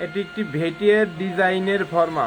এটি একটি ভেটিয়ের ডিজাইনের ফর্মা।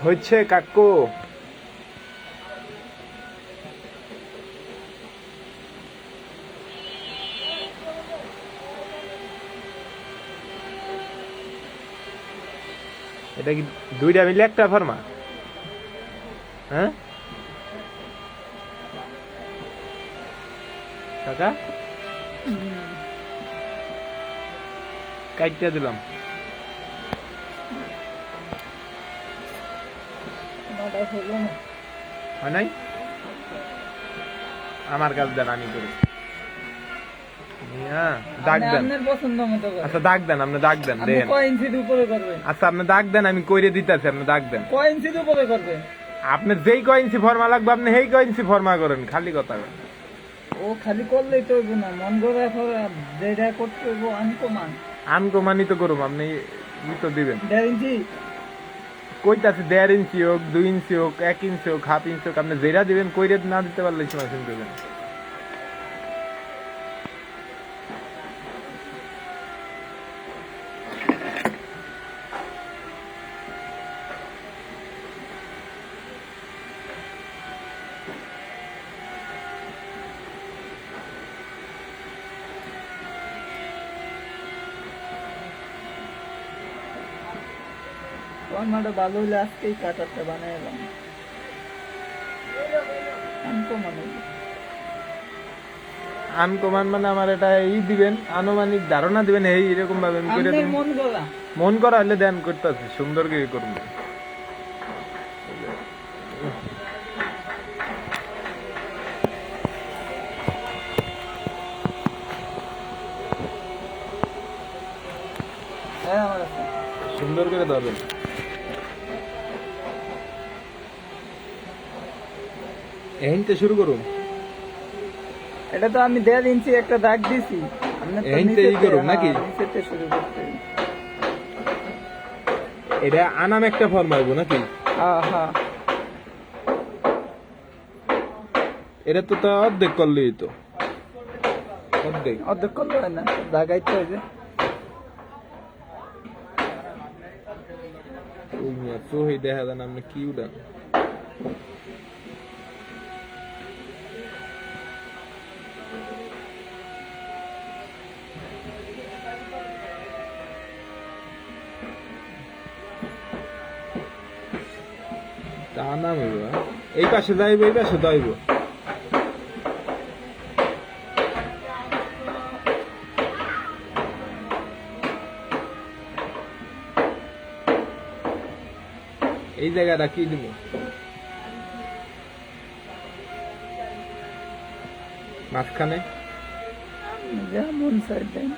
হচ্ছে কাকু, এটা কি দুইটা মিলে একটা ফর্মা? হ্যাঁ কাকা, কাইটা দিলাম। হয় নাই, আমার কাজ দেন, আমি করি। দাগ দেন, আচ্ছা দাগ দেন, আপনি দাগ দেন, আচ্ছা আপনি দাগ দেন, আমি কইরে দিতেছি, আপনি দাগ দেন। আপনি যেই কয়েন্সি ফর্মা লাগবে আপনি সেই কয়েন্সি ফর্মা করেন, খালি কথা ও খালি করলেই তো না, মন করে যেটা করতে হইব আনকমান আনকমানই তো করুম, আপনি ই তো দিবেন। 1.5 ইঞ্চি কইতাছে 1.5 ইঞ্চি হোক, 2 ইঞ্চি হোক, 1 ইঞ্চি হোক, হাফ ইঞ্চি হোক, আপনি যেটা দিবেন, কইরে না দিতে পারলে মেশিন দেবেন। ফর্মাটা ভালো হইলে আজকেই কাটারটা বানাই এলাম। আনকমান মানে আমার এটা ই দিবেন, আনুমানিক ধারণা দিবেন, এই এরকম ভাবে মন করা হলে দেন, করতেছে সুন্দর করে করুন। সুন্দর করে ধরবেন। এইতে শুরু করুন। এটা তো আমি 1.5 ইঞ্চি একটা দাগ দিছি, এইতেই করুন নাকি? নিচেতে শুরু করতে। এটা আনাম একটা ফর্ম আসবো নাকি? হ্যাঁ, এটা তো তা অর্ধেক করলেই তো, অর্ধেক করলে হয় না, দাগাইতে হয় যে। চোখে দেখা যান আপনি কি উড়ান। তা নাম এই পাশে যাইব, এই পাশে যাইব। এই জায়গাটা কি দিব? মাঝখানে যেমন সাইড দেন।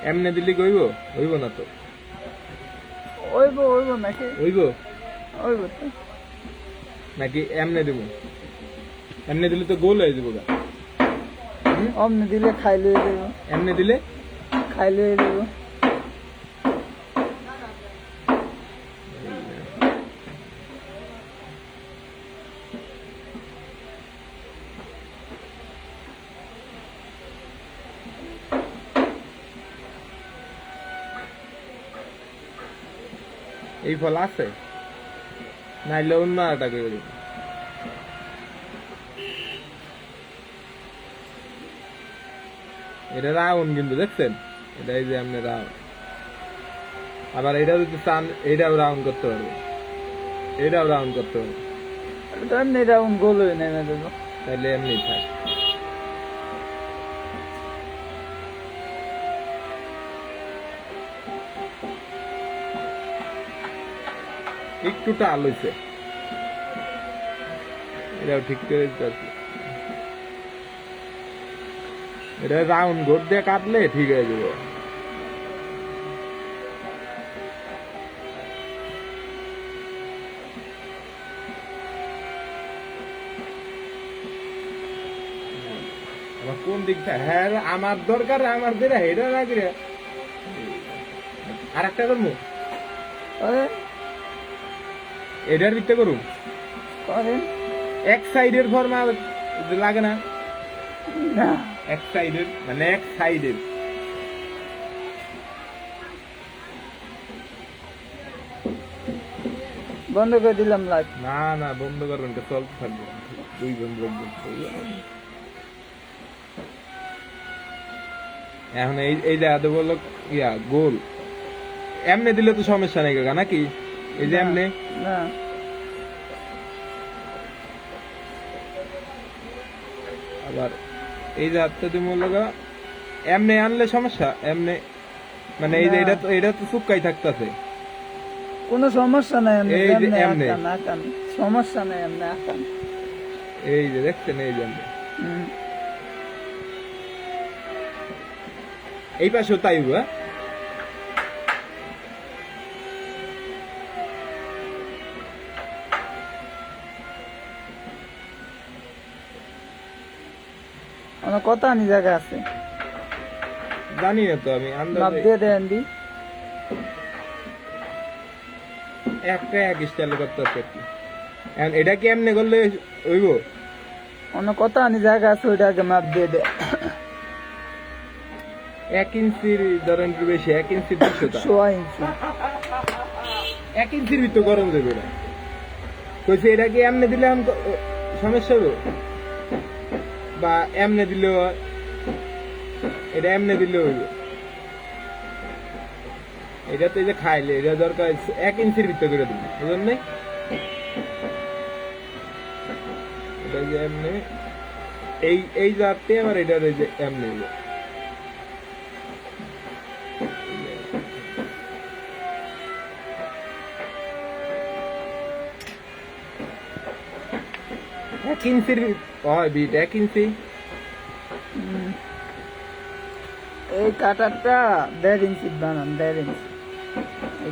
এমনি দিলি কইব? হইব না তো। ওইব নাকি? হইব তো নাকি এমনি দিব? এমনি দিলে তো গোল হয়ে যাব গা। অমনি দিলে খাই লয়ে দেব। এমনি দিলে খাই লয়ে দেব। এই ফল আছে নাইলে অন্য একটা করে দিব। এটা রাউন্ড কিন্তু দেখছেন, এটা এই যে আপনি রাউন্ড। আবার এটা যদি চান এটাও রাউন্ড করতে পারবে, এটাও রাউন্ড করতে পারবে। এমনি রাউন্ড গোল হয়ে নেমে দেবো, তাহলে এমনি থাক। একটু টাল হয়েছে, এটাও ঠিক করে দিতে হবে। এটা রাউন্ড গোট দিয়ে কাটলে ঠিক হয়ে যাবে। আমার কোন দিকটা? হ্যাঁ আমার দরকার, আমার দেরা হেডা লাগে। আর একটা করবো, এটার ভিত্তি করুন। এক সাইডের ফর্মা লাগে না? এক সাইডের মানে এক সাইডের। বন্ধ করে দিলাম লাইট। না বন্ধ করবেন, চলতে থাকবে। দুই বন্ধ এখন এই জায়গাতে বললো ইয়া গোল। এমনি দিলে তো সমস্যা নেই কাকা নাকি? এই যে এমনি না, আবার এই যে হাতটা তুমি বললো এমনি আনলে সমস্যা। এমনি মানে এই যে এটা তো চুক্কাই থাকতেছে, কোনো সমস্যা নাই। এমনি সমস্যা নাই, এমনি আকান। এই যে দেখছেন, এই যে এই পাশেও তাই। আমার কত আনি জায়গা আছে জানি না তো আমি। মাপ দিয়ে দেন দি একটা এক স্টাইল করতে হচ্ছে। এটা কি এমনি করলে হইব? অন্য কত আনি জায়গা আছে, ওইটা আগে মাপ দিয়ে দে। 1 ইঞ্চির ধরেন কি বেশি? 1 ইঞ্চি 1.5 ইঞ্চি। 1 ইঞ্চির ভিতর গরম দেবে না কইছে। এটা কি এমনি দিলে সমস্যা হবে? বা এমনি দিলেও? এটা এমনি দিলেও হইব। এটা তো এই যে খাইলে এটা দরকার 1 ইঞ্চির ভিতর করে দিবি, বুঝলেন নাই? এটা যে এমনি এই জাতটি আমার এটা যে এমনি হইব। এক ইঞ্চির হয় বিট, 1 ইঞ্চি। এই কাটারটা 1.5 ইঞ্চি বানান, 1.5 ইঞ্চি।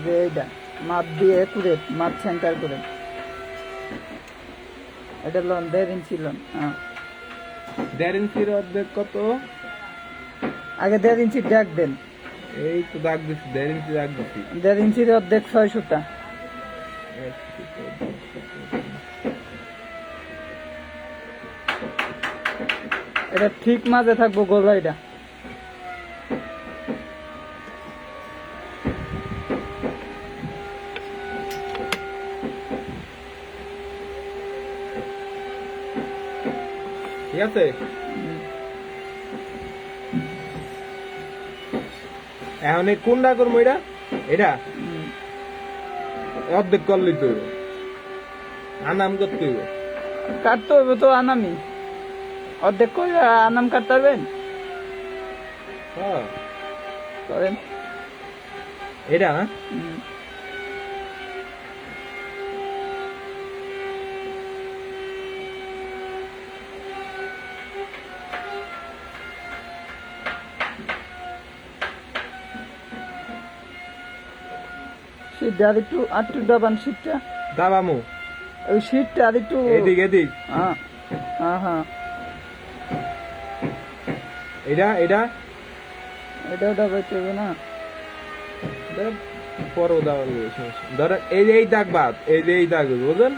যে এইটা মাপ দিয়ে একুরেট, মাপ সেন্টার করে এটা লন 1.5 ইঞ্চি লন। হ্যাঁ 1.5 ইঞ্চির অর্ধেক কত? আগে 1.5 ইঞ্চি দাগ দেন। এই তো দাগ দিচ্ছি, 1.5 ইঞ্চি দাগ দিচ্ছি। 1.5 ইঞ্চির অর্ধেক 6 সুতা। এটা ঠিক মাঝে থাকবো গোলাইটা। ঠিক আছে, এখন এই কোনটা করবো? এটা এটা অর্ধেক করলেই তো হইব, আনাম করতে হইব। কাটতে হবে তো আনামি, অর্ধেক করে আনাম কাটতে পারবেন? হ্যাঁ করেন এটা না শীতটা আর একটু দাবান, শীতটা দাবামু, ওই শীতটা আর একটু এদিক এদিক। হ্যাঁ হ্যাঁ হ্যাঁ এটা এটা এটাও দাবাইতে হবে না? পরও দাবার সমস্যা। ধরেন এই যে এই দাগ বাদ, এই যে এই দাগ বুঝলেন,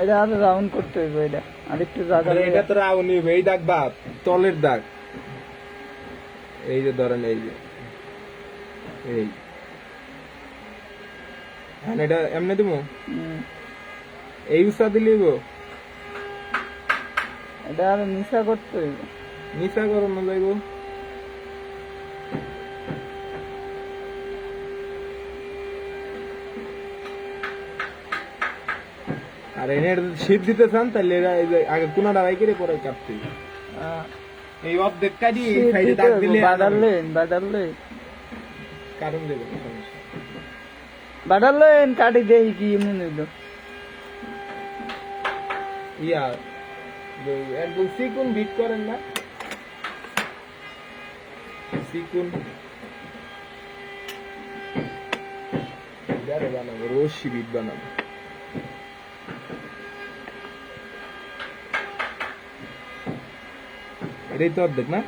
এটা আর রাউন্ড করতে হইব, এটা আর একটু জায়গা। এটা তো রাউন্ড হইবে, এই দাগ বাদ, তলের দাগ। এই যে ধরেন এই যে এই হ্যাঁ, এটা এমনি দিব, এই উষা দিলিব, এটা আর নিশা করতে হইব, নিশা করানো যাইব। আর এনে শীত দিতে চান তাহলে আগে কোনাটা বাই করে পরে কাটতে এই অর্ধেক কাটি এই সাইডে দাগ দিলে বাদালেন কারণ দেবে বাদালেন কাটি দেই কি এমনি হইলো। ইয়া একদম সিকুন বিট করেন না, সিকুন বানাবো, রশি বিট বানাবো। এটাই তো অর্ধেক না?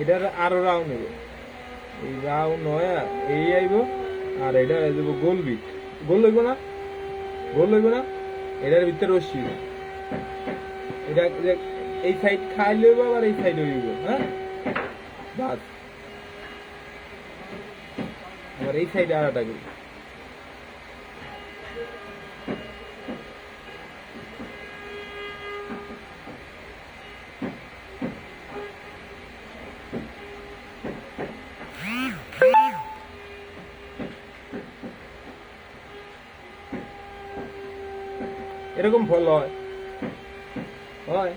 এটার আরো রাউন্ড হইব, এই রাউন্ড হয় এই আইব, আর এটা দেবো গোল বিট। গোল হইব না, গোল হইব না, এটার ভিতরে রশি, এটা এই সাইড খাইলে হইব, আবার এই সাইড হইব। হ্যাঁ বাস, আবার এই সাইডে আর একটা করব। এরকম ফল হয় হয়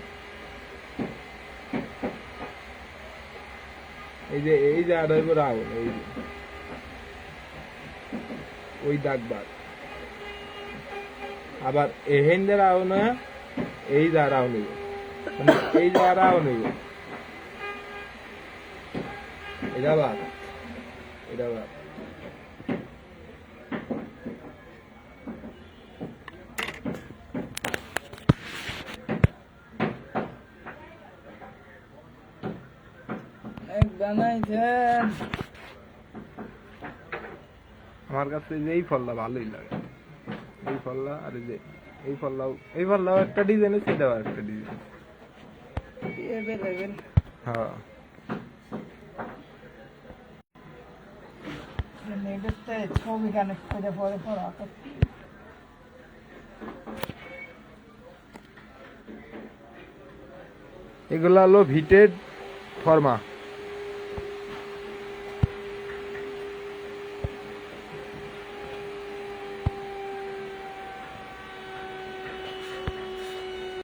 এই যে আর হইব রাউন্ড, এই যে ওই দাগ বাদ, আবার এহেন যে রাউন্ড হয় এই যা রাউন্ড হইব, মানে এই যে রাউন্ড হইব, এটা বাদ, এটা বাদ। বানাইছেন। আমার কাছে যে এই ফলটা ভালোই লাগে, এই ফলটা আর এই ফলটাও একটা ডিজাইন, সেটাও একটা ডিজাইন। হ্যাঁ ছবি কেন পরে পরে পরে এগুলা হলো ভিটেড ফর্মা।